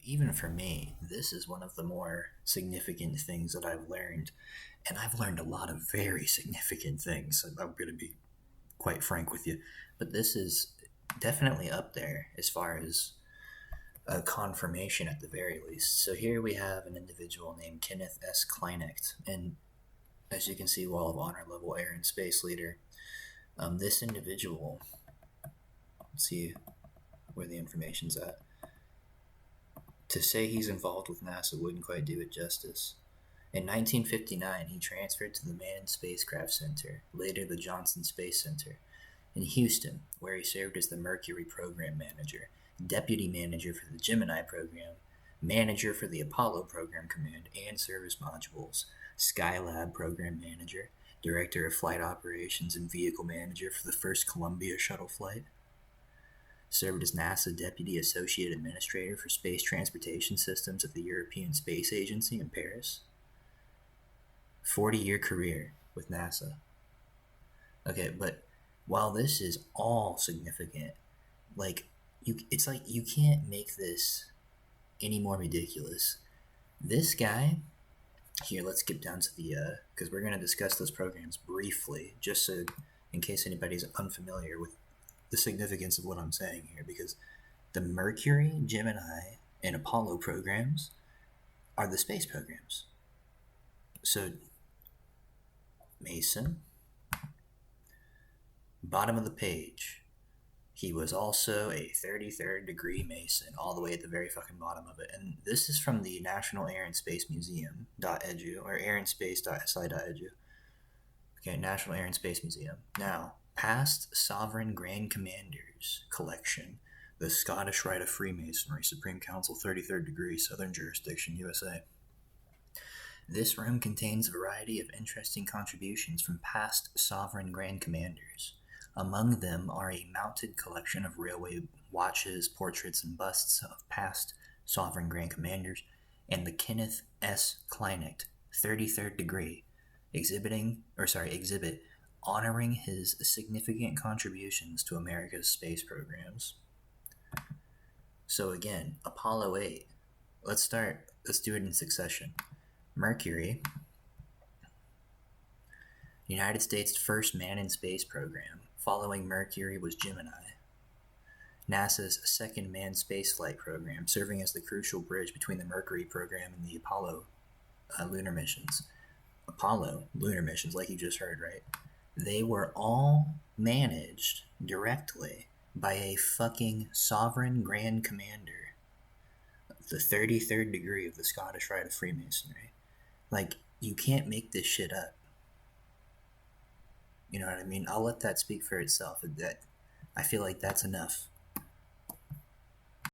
even for me, this is one of the more significant things that I've learned. And I've learned a lot of very significant things. I'm going to be quite frank with you. But this is definitely up there as far as a confirmation at the very least. So here we have an individual named Kenneth S. Kleinecht. And as you can see, Wall of Honor level air and space leader. This individual, let's see where the information's at. To say he's involved with NASA wouldn't quite do it justice. In 1959, he transferred to the Manned Spacecraft Center, later the Johnson Space Center, in Houston, where he served as the Mercury Program Manager, Deputy Manager for the Gemini Program, Manager for the Apollo Program Command and Service Modules, Skylab Program Manager, Director of Flight Operations and Vehicle Manager for the first Columbia shuttle flight. Served as NASA Deputy Associate Administrator for Space Transportation Systems at the European Space Agency in Paris. 40-year career with NASA. Okay, but while this is all significant, it's like you can't make this any more ridiculous. This guy, here, let's skip down to the, because we're going to discuss those programs briefly, just so, in case anybody's unfamiliar with the significance of what I'm saying here, because the Mercury, Gemini, and Apollo programs are the space programs. So, Mason, bottom of the page, he was also a 33rd degree Mason, all the way at the very fucking bottom of it. And this is from the National Air and Space Museum.edu, or airandspace.si.edu. Okay, National Air and Space Museum. Now, Past Sovereign Grand Commanders Collection, the Scottish Rite of Freemasonry, Supreme Council, 33rd degree, Southern Jurisdiction, USA. This room contains a variety of interesting contributions from past Sovereign Grand Commanders. Among them are a mounted collection of railway watches, portraits, and busts of past Sovereign Grand Commanders, and the Kenneth S. Kleinecht, 33rd degree, exhibit honoring his significant contributions to America's space programs. So again, Apollo 8. Let's do it in succession. Mercury, United States' first man in space program. Following Mercury was Gemini, NASA's second manned spaceflight program, serving as the crucial bridge between the Mercury program and the Apollo lunar missions. Apollo lunar missions, like you just heard, right? They were all managed directly by a fucking Sovereign Grand Commander, the 33rd degree of the Scottish Rite of Freemasonry. Like, you can't make this shit up. You know what I mean? I'll let that speak for itself. I feel like that's enough